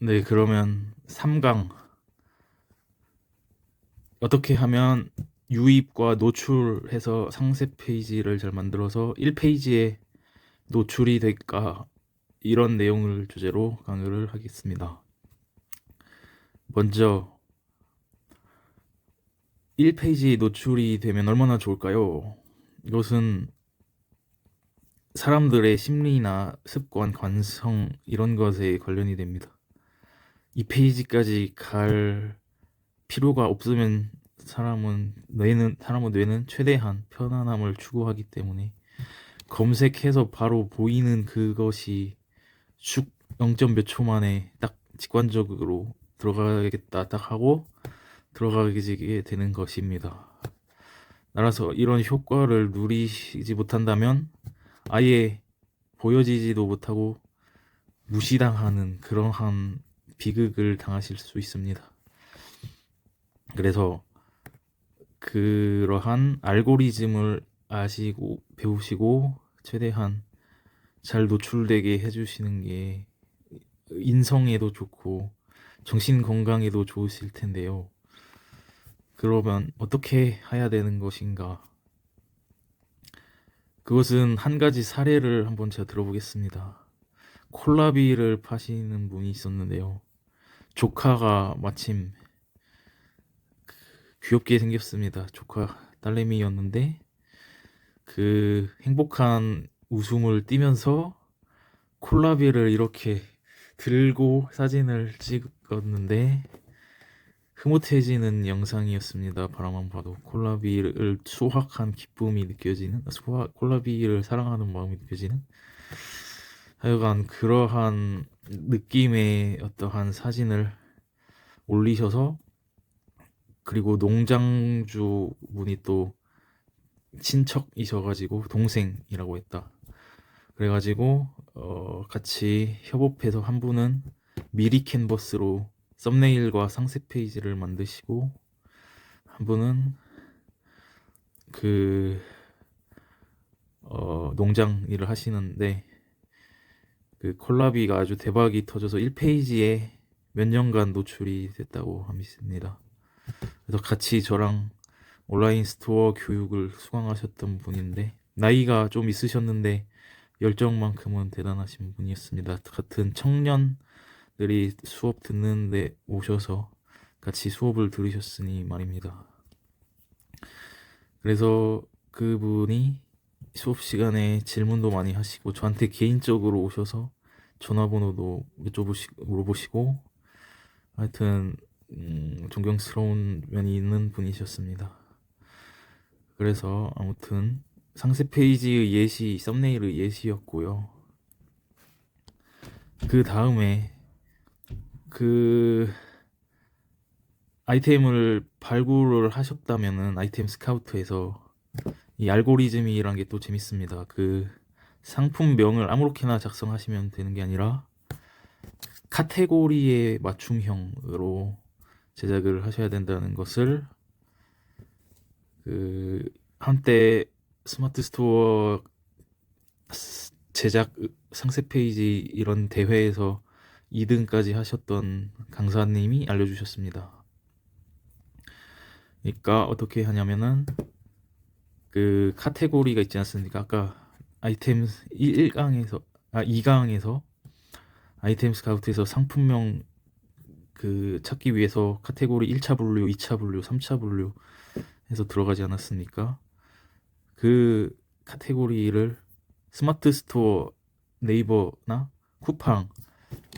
네, 그러면 3강. 어떻게 하면 유입과 노출해서 상세 페이지를 잘 만들어서 1페이지에 노출이 될까? 이런 내용을 주제로 강의를 하겠습니다. 먼저 1페이지 노출이 되면 얼마나 좋을까요? 이것은 사람들의 심리나 습관, 관성 이런 것에 관련이 됩니다. 2페이지까지 갈 필요가 없으면 사람의 뇌는 최대한 편안함을 추구하기 때문에 검색해서 바로 보이는 그것이 슉 0. 몇 초 만에 딱 직관적으로 들어가겠다 딱 하고 들어가게 되는 것입니다. 따라서 이런 효과를 누리지 못한다면 아예 보여지지도 못하고 무시당하는 그러한 비극을 당하실 수 있습니다. 그래서 그러한 알고리즘을 아시고 배우시고 최대한 잘 노출되게 해주시는 게 인성에도 좋고 정신 건강에도 좋으실 텐데요. 그러면 어떻게 해야 되는 것인가? 그것은 한 가지 사례를 한번 제가 들어보겠습니다. 콜라비를 파시는 분이 있었는데요. 조카가 마침 귀엽게 생겼습니다. 조카 딸내미였는데 그 행복한 웃음을 띠면서 콜라비를 이렇게 들고 사진을 찍었는데 흐뭇해지는 영상이었습니다. 바라만 봐도 콜라비를 수확한 기쁨이 느껴지는, 콜라비를 사랑하는 마음이 느껴지는, 하여간 그러한 느낌의 어떠한 사진을 올리셔서, 그리고 농장주 분이 또 친척이셔가지고 동생이라고 했다. 그래가지고 같이 협업해서 한 분은 미리 캔버스로 썸네일과 상세 페이지를 만드시고, 한 분은 그 농장 일을 하시는데 그 콜라비가 아주 대박이 터져서 1페이지에 몇 년간 노출이 됐다고 합니다. 그래서 같이 저랑 온라인 스토어 교육을 수강하셨던 분인데 나이가 좀 있으셨는데 열정만큼은 대단하신 분이었습니다. 같은 청년들이 수업 듣는데 오셔서 같이 수업을 들으셨으니 말입니다. 그래서 그분이 수업 시간에 질문도 많이 하시고 저한테 개인적으로 오셔서 전화번호도 물어보시고 하여튼 존경스러운 면이 있는 분이셨습니다. 그래서 아무튼 상세 페이지의 예시, 썸네일의 예시였고요. 그 다음에 그 아이템을 발굴을 하셨다면은 아이템 스카우트에서 이 알고리즘이란 게 또 재밌습니다. 그 상품명을 아무렇게나 작성하시면 되는 게 아니라 카테고리에 맞춤형으로 제작을 하셔야 된다는 것을 그 한때 스마트 스토어 제작 상세 페이지 이런 대회에서 2등까지 하셨던 강사님이 알려주셨습니다. 그러니까 어떻게 하냐면은 그 카테고리가 있지 않습니까? 아까 아이템 1강에서 2강에서 아이템 스카우트에서 상품명 그 찾기 위해서 카테고리 1차 분류, 2차 분류, 3차 분류 해서 들어가지 않았습니까? 그 카테고리를 스마트 스토어, 네이버나 쿠팡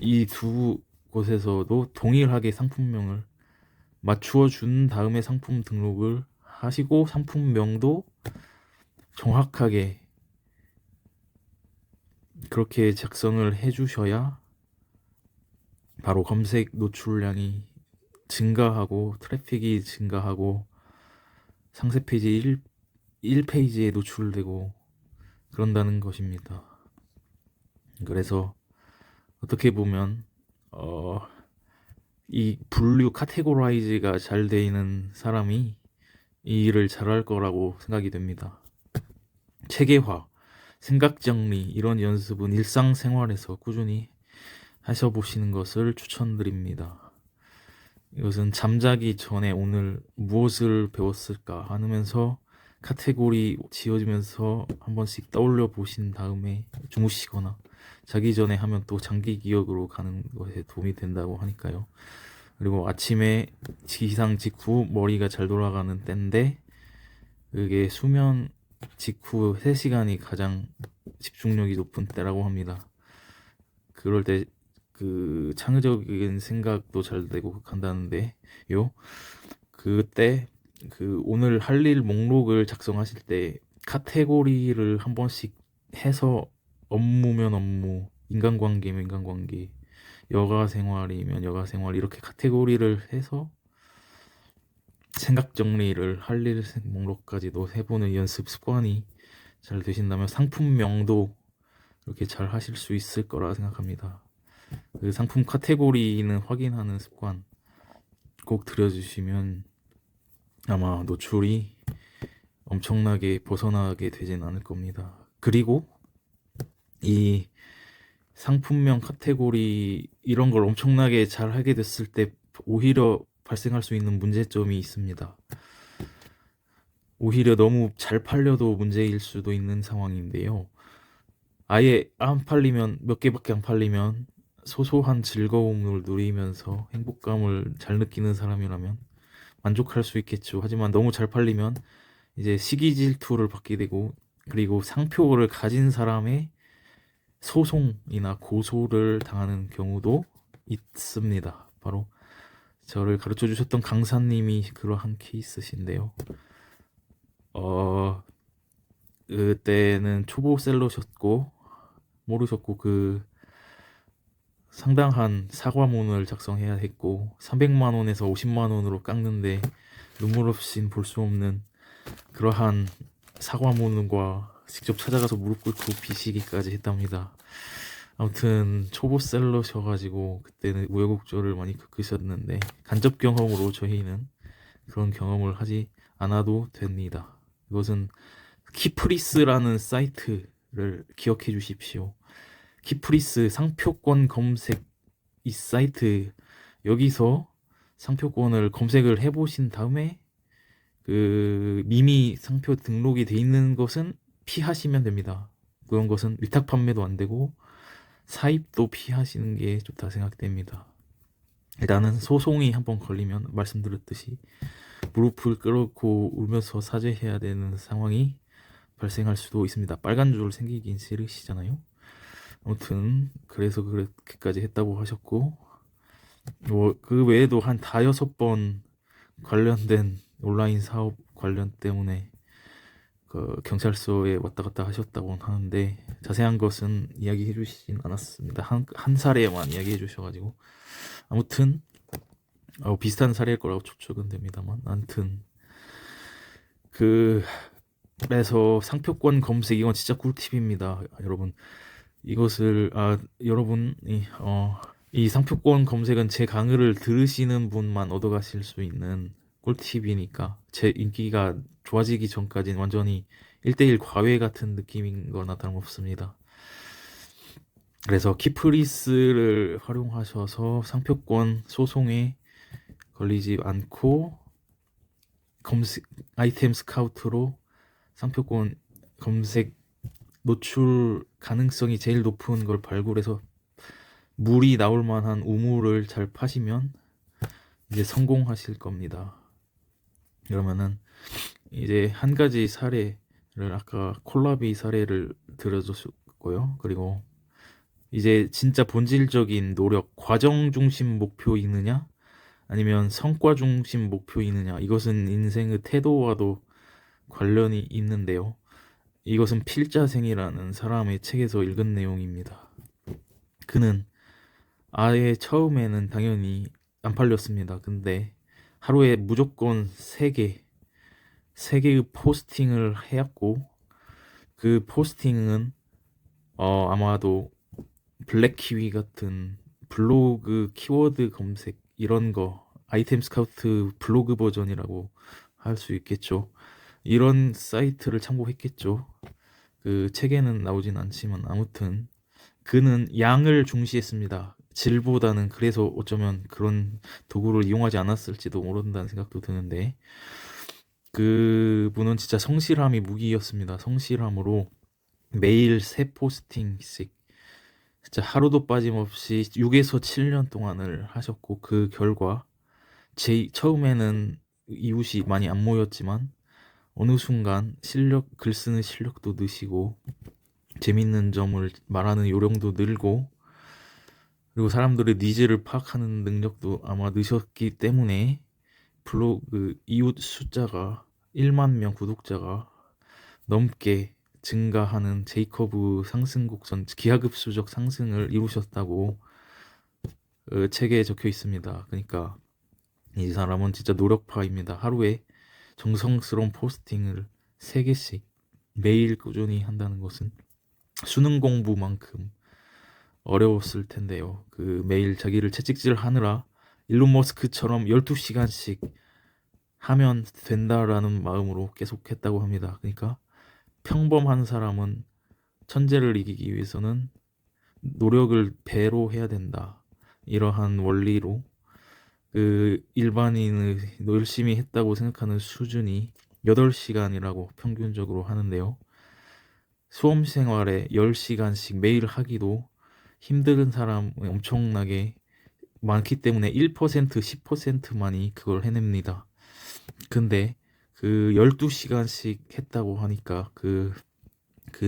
이 두 곳에서도 동일하게 상품명을 맞추어 준 다음에 상품 등록을 하시고 상품명도 정확하게 그렇게 작성을 해주셔야 바로 검색 노출량이 증가하고 트래픽이 증가하고 상세 페이지 1페이지에 노출되고 그런다는 것입니다. 그래서 어떻게 보면 이 분류 카테고라이즈가 잘 돼 있는 사람이 이 일을 잘할 거라고 생각이 됩니다. 체계화, 생각 정리 이런 연습은 일상생활에서 꾸준히 하셔보시는 것을 추천드립니다. 이것은 잠자기 전에 오늘 무엇을 배웠을까 하면서 카테고리 지어지면서 한 번씩 떠올려 보신 다음에 주무시거나 자기 전에 하면 또 장기 기억으로 가는 것에 도움이 된다고 하니까요. 그리고 아침에 기상 직후 머리가 잘 돌아가는 때인데 그게 수면 직후 3시간이 가장 집중력이 높은 때라고 합니다. 그럴 때 그 창의적인 생각도 잘 되고 간다는데요. 그때 그 오늘 할 일 목록을 작성하실 때 카테고리를 한 번씩 해서 업무면 업무, 인간관계면 인간관계, 여가 생활이면 여가 생활 이렇게 카테고리를 해서 생각 정리를 할 일 목록까지도 해보는 연습 습관이 잘 되신다면 상품명도 이렇게 잘 하실 수 있을 거라 생각합니다. 그 상품 카테고리는 확인하는 습관 꼭 들여주시면 아마 노출이 엄청나게 벗어나게 되진 않을 겁니다. 그리고 이 상품명 카테고리 이런 걸 엄청나게 잘 하게 됐을 때 오히려 발생할 수 있는 문제점이 있습니다. 오히려 너무 잘 팔려도 문제일 수도 있는 상황인데요. 아예 안 팔리면 몇 개밖에 안 팔리면 소소한 즐거움을 누리면서 행복감을 잘 느끼는 사람이라면 만족할 수 있겠죠. 하지만 너무 잘 팔리면 이제 시기 질투를 받게 되고 그리고 상표를 가진 사람의 소송이나 고소를 당하는 경우도 있습니다. 바로 저를 가르쳐 주셨던 강사님이 그러한 케이스신데요. 그때는 초보셀러셨고 모르셨고 그 상당한 사과문을 작성해야 했고 300만 원에서 50만 원으로 깎는데 눈물 없인 볼 수 없는 그러한 사과문과 직접 찾아가서 무릎 꿇고 비시기까지 했답니다. 아무튼 초보셀러셔가지고 그때는 우여곡절을 많이 겪으셨는데 간접 경험으로 저희는 그런 경험을 하지 않아도 됩니다. 이것은 키프리스라는 사이트를 기억해 주십시오. 키프리스 상표권 검색 이 사이트 여기서 상표권을 검색을 해보신 다음에 그 이미 상표 등록이 돼 있는 것은 피하시면 됩니다. 그런 것은 위탁 판매도 안 되고 사입도 피하시는 게 좋다 생각됩니다. 일단은 소송이 한번 걸리면 말씀드렸듯이 무릎을 꿇고 울면서 사죄해야 되는 상황이 발생할 수도 있습니다. 빨간 줄 생기긴 싫으시잖아요. 아무튼 그래서 그렇게까지 했다고 하셨고 뭐 그 외에도 한 5-6번 관련된 온라인 사업 관련 때문에 그 경찰서에 왔다 갔다 하셨다고 하는데 자세한 것은 이야기해 주시진 않았습니다. 한 사례만 이야기해 주셔가지고 아무튼 비슷한 사례일 거라고 추측은 됩니다만 아무튼 그래서 상표권 검색 이건 진짜 꿀팁입니다. 여러분 이것을 여러분이 이 상표권 검색은 제 강의를 들으시는 분만 얻어가실 수 있는 꿀팁이니까 제 인기가 좋아지기 전까지는 완전히 1대1 과외 같은 느낌인 거나 다름없습니다. 그래서 키프리스를 활용하셔서 상표권 소송에 걸리지 않고 검색 아이템 스카우트로 상표권 검색 노출 가능성이 제일 높은 걸 발굴해서 물이 나올 만한 우물을 잘 파시면 이제 성공하실 겁니다. 그러면은 이제 한 가지 사례를 아까 콜라비 사례를 들어줬고요. 그리고 이제 진짜 본질적인 노력, 과정 중심 목표이느냐 아니면 성과 중심 목표이느냐 이것은 인생의 태도와도 관련이 있는데요. 이것은 필자생이라는 사람의 책에서 읽은 내용입니다. 그는 아예 처음에는 당연히 안 팔렸습니다. 근데 하루에 무조건 3개의 포스팅을 해왔고 그 포스팅은 아마도 블랙키위 같은 블로그 키워드 검색 이런 거 아이템 스카우트 블로그 버전이라고 할 수 있겠죠. 이런 사이트를 참고했겠죠. 그 책에는 나오진 않지만 아무튼 그는 양을 중시했습니다. 질보다는 그래서 어쩌면 그런 도구를 이용하지 않았을지도 모른다는 생각도 드는데, 그분은 진짜 성실함이 무기였습니다. 성실함으로 매일 세 포스팅씩 진짜 하루도 빠짐없이 6에서 7년 동안을 하셨고, 그 결과 처음에는 이웃이 많이 안 모였지만 어느 순간 글 쓰는 실력도 느시고 재밌는 점을 말하는 요령도 늘고, 그리고 사람들의 니즈를 파악하는 능력도 아마 느셨기 때문에 블로그 이웃 숫자가 1만 명 구독자가 넘게 증가하는 제이커브 상승곡선 기하급수적 상승을 이루셨다고 책에 적혀 있습니다. 그러니까 이 사람은 진짜 노력파입니다. 하루에 정성스러운 포스팅을 3개씩 매일 꾸준히 한다는 것은 수능 공부만큼 어려웠을 텐데요. 그 매일 자기를 채찍질 하느라 일론 머스크처럼 12시간씩 하면 된다라는 마음으로 계속했다고 합니다. 그러니까 평범한 사람은 천재를 이기기 위해서는 노력을 배로 해야 된다. 이러한 원리로 그 일반인의 열심히 했다고 생각하는 수준이 8시간이라고 평균적으로 하는데요. 수험 생활에 10시간씩 매일 하기도 힘든 사람이 엄청나게 많기 때문에 1%, 10%만이 그걸 해냅니다. 근데 그 12시간씩 했다고 하니까 그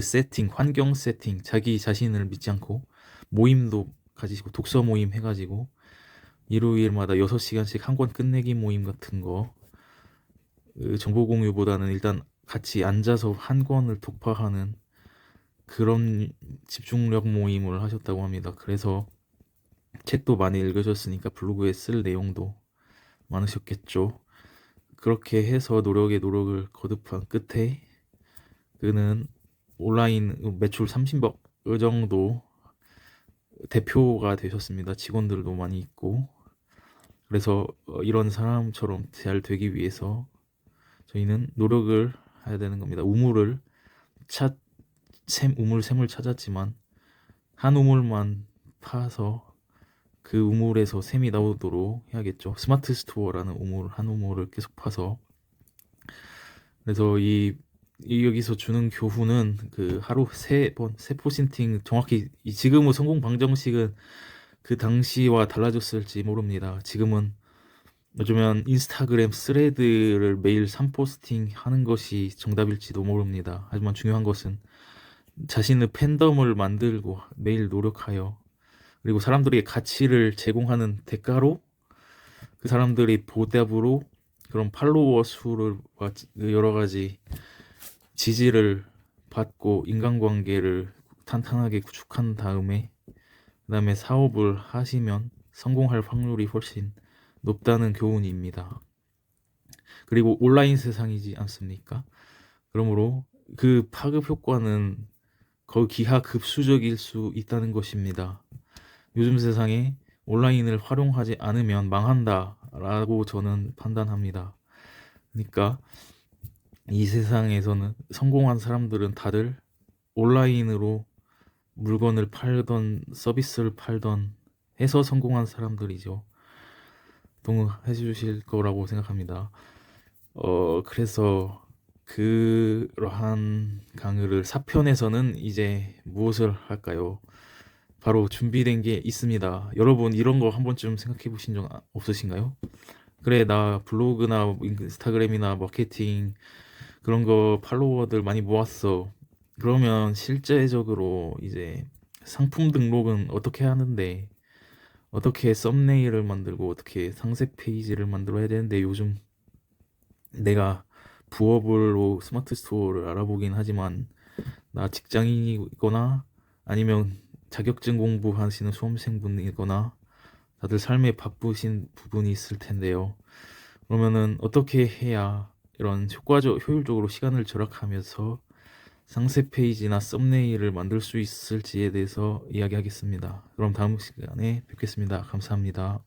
세팅, 환경 세팅, 자기 자신을 믿지 않고 모임도 가지고 독서 모임 해가지고 일요일마다 6시간씩 한 권 끝내기 모임 같은 거, 그 정보 공유보다는 일단 같이 앉아서 한 권을 독파하는 그런 집중력 모임을 하셨다고 합니다. 그래서 책도 많이 읽으셨으니까 블로그에 쓸 내용도 많으셨겠죠. 그렇게 해서 노력에 노력을 거듭한 끝에 그는 온라인 매출 30억 정도 대표가 되셨습니다. 직원들도 많이 있고. 그래서 이런 사람처럼 잘 되기 위해서 저희는 노력을 해야 되는 겁니다. 우물샘을 찾았지만 한 우물만 파서 그 우물에서 샘이 나오도록 해야겠죠. 스마트 스토어라는 한 우물을 계속 파서. 그래서 여기서 주는 교훈은 그 하루 3번, 세 포스팅 정확히 지금의 성공 방정식은 그 당시와 달라졌을지 모릅니다. 지금은 요즘은 인스타그램 스레드를 매일 3포스팅 하는 것이 정답일지도 모릅니다. 하지만 중요한 것은 자신의 팬덤을 만들고 매일 노력하여, 그리고 사람들에게 가치를 제공하는 대가로 그 사람들이 보답으로 그런 팔로워 수를 여러 가지 지지를 받고 인간관계를 탄탄하게 구축한 다음에 그다음에 사업을 하시면 성공할 확률이 훨씬 높다는 교훈입니다. 그리고 온라인 세상이지 않습니까? 그러므로 그 파급 효과는 거의 기하급수적일 수 있다는 것입니다. 요즘 세상에 온라인을 활용하지 않으면 망한다라고 저는 판단합니다. 그러니까 이 세상에서는 성공한 사람들은 다들 온라인으로 물건을 팔던 서비스를 팔던 해서 성공한 사람들이죠. 동의해 주실 거라고 생각합니다. 그래서 그러한 강의를 4편에서는 이제 무엇을 할까요? 바로 준비된 게 있습니다. 여러분 이런 거 한 번쯤 생각해 보신 적 없으신가요? 그래, 나 블로그나 인스타그램이나 마케팅 그런 거 팔로워들 많이 모았어. 그러면 실제적으로 이제 상품 등록은 어떻게 하는데, 어떻게 썸네일을 만들고 어떻게 상세 페이지를 만들어야 되는데, 요즘 내가 부업으로 스마트 스토어를 알아보긴 하지만 나 직장인이거나 아니면 자격증 공부하시는 수험생분이거나 다들 삶에 바쁘신 부분이 있을 텐데요. 그러면은 어떻게 해야 이런 효율적으로 시간을 절약하면서 상세 페이지나 썸네일을 만들 수 있을지에 대해서 이야기하겠습니다. 그럼 다음 시간에 뵙겠습니다. 감사합니다.